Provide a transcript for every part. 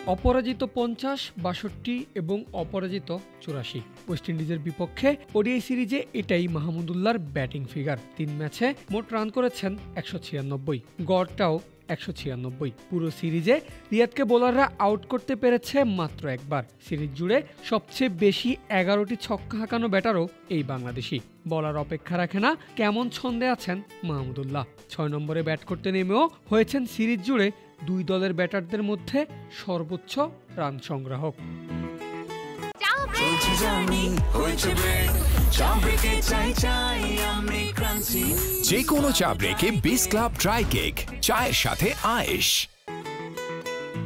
অপরাজিত 50, 62 এবং অপরাজিত 84। ওয়েস্ট ইন্ডিজের বিপক্ষে ওডিআই সিরিজে এটাই মাহমুদুল্লাহর ব্যাটিং ফিগার। 3 ম্যাচে মোট রান করেছেন 196, গড়টাও 196। পুরো সিরিজে রিয়াদকে বোলাররা আউট করতে পেরেছে মাত্র একবার। সিরিজ জুড়ে সবচেয়ে বেশি 11টি ছক্কা হাঁকানো ব্যাটারও এই বাংলাদেশি। বলার অপেক্ষা রাখে না কেমন ছন্দে আছেন মাহমুদুল্লাহ। 6 নম্বরে ব্যাট করতে নেমেও হয়েছেন সিরিজ জুড়ে 2 দলের ব্যাটারদের মধ্যে সর্বোচ্চ রান সংগ্রাহক। যে কোনো চা ব্রেকে বিস ক্লাব ড্রাই কেক, চায়ের সাথে আয়েশ।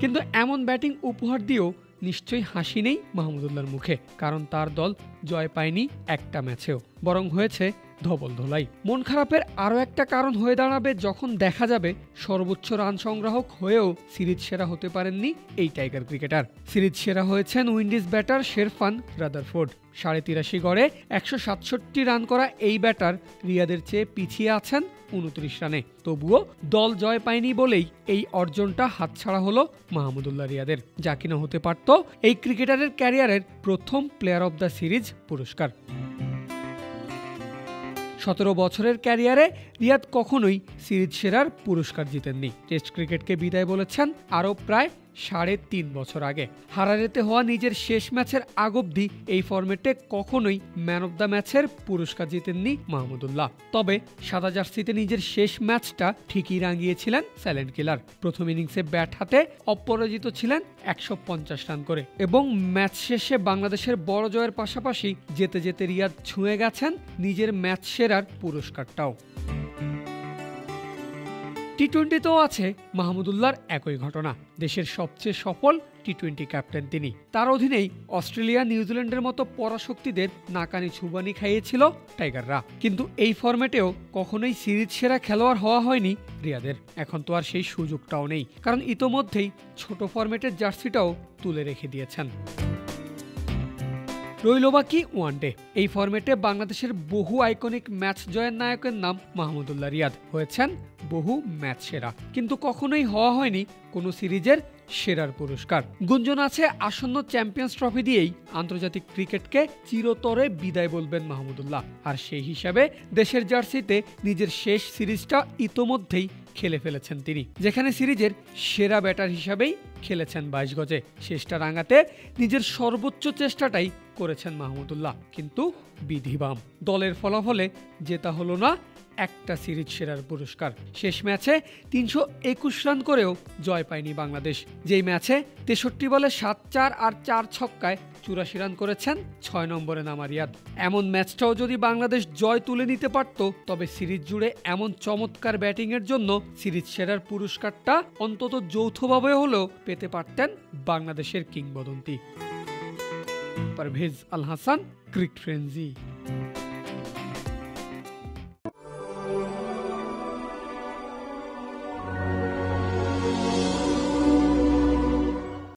কিন্তু এমন ব্যাটিং উপহার দিয়েও নিশ্চয়ই হাসি নেই মাহমুদুল্লাহর মুখে, কারণ তার দল জয় পায়নি একটা ম্যাচেও, বরং হয়েছে ধবল ধোলাই। মন খারাপের আরও একটা কারণ হয়ে দাঁড়াবে যখন দেখা যাবে সর্বোচ্চ রান সংগ্রাহক হয়েও সিরিজ সেরা হতে পারেননি এই টাইগার ক্রিকেটার। সিরিজ সেরা হয়েছেন উইন্ডিজ ব্যাটার শেরফান রাদারফোর্ড। 83.5 গড়ে 167 রান করা এই ব্যাটার রিয়াদের চেয়ে পিছিয়ে আছেন 29 রানে। তবুও দল জয় পায়নি বলেই এই অর্জনটা হাতছাড়া হলো মাহমুদুল্লাহ রিয়াদের, যা কিনা হতে পারত এই ক্রিকেটারের ক্যারিয়ারের প্রথম প্লেয়ার অব দ্য সিরিজ পুরস্কার। 17 বছরের ক্যারিয়ারে রিয়াদ কখনোই সিরিজ সেরার পুরস্কার জিতেননি। টেস্ট ক্রিকেটকে বিদায় বলেছেন আরও প্রায় 3.5 বছর আগে। হারারেতে হওয়া নিজের শেষ ম্যাচের আগ অবধি এই ফরম্যাটে কখনোই ম্যান অব দ্য ম্যাচের পুরস্কার জিতেননি মাহমুদুল্লাহ। তবে সাদা জার্সিতে নিজের শেষ ম্যাচটা ঠিকই রাঙিয়েছিলেন সাইলেন্ট কিলার। প্রথম ইনিংসে ব্যাট হাতে অপরাজিত ছিলেন 150 রান করে, এবং ম্যাচ শেষে বাংলাদেশের বড় জয়ের পাশাপাশি যেতে যেতে রিয়াদ ছুঁয়ে গেছেন নিজের ম্যাচ সেরার পুরস্কারটাও। টি-20তেও আছে মাহমুদুল্লাহর একই ঘটনা। দেশের সবচেয়ে সফল টি-20 ক্যাপ্টেন তিনি। তার অধীনেই অস্ট্রেলিয়া, নিউজিল্যান্ডের মতো পরাশক্তিদের নাকানি ছুবানি খাইয়েছিল টাইগাররা। কিন্তু এই ফরম্যাটেও কখনোই সিরিজ সেরা খেলোয়াড় হওয়া হয়নি রিয়াদের। এখন তো আর সেই সুযোগটাও নেই, কারণ ইতোমধ্যেই ছোট ফরম্যাটের জার্সিটাও তুলে রেখে দিয়েছেন। রইল বাকি ওয়ানডে। এই ফরম্যাটে বাংলাদেশের বহু আইকনিক ম্যাচ জয়ের নায়কের নাম মাহমুদুল্লাহ রিয়াদ। হয়েছেন বহু ম্যাচ সেরা, কিন্তু কখনোই হওয়া হয়নি কোনো সিরিজের সেরার পুরস্কার। গুঞ্জন আছে আসন্ন চ্যাম্পিয়ন্স ট্রফি দিয়েই আন্তর্জাতিক ক্রিকেটকে চিরতরে বিদায় বলবেন মাহমুদুল্লাহ। আর সেই হিসাবে দেশের জার্সিতে নিজের শেষ সিরিজটা ইতোমধ্যেই খেলে ফেলেছেন তিনি, যেখানে সিরিজের সেরা ব্যাটার হিসাবেই খেলেছেন 22 গজে। শেষটা রাঙাতে নিজের সর্বোচ্চ চেষ্টাটাই করেছেন মাহমুদুল্লাহ, কিন্তু বিধিবাম। দলের ফলাফলে জেতা হলো না একটা সিরিজ সেরার পুরস্কার। শেষ ম্যাচে 321 রান করেও জয় পায়নি বাংলাদেশ। যেই ম্যাচে 63 বলে 7-4 আর 4 ছক্কায় 84 রান করেছেন 6 নম্বরে নামা রিয়াদ। এমন ম্যাচটাও যদি বাংলাদেশ জয় তুলে নিতে পারত, তবে সিরিজ জুড়ে এমন চমৎকার ব্যাটিংয়ের জন্য সিরিজ সেরার পুরস্কারটা অন্তত যৌথভাবে হলেও পেতে পারতেন বাংলাদেশের কিংবদন্তি। Parvez Al Hasan, cricket frenzy.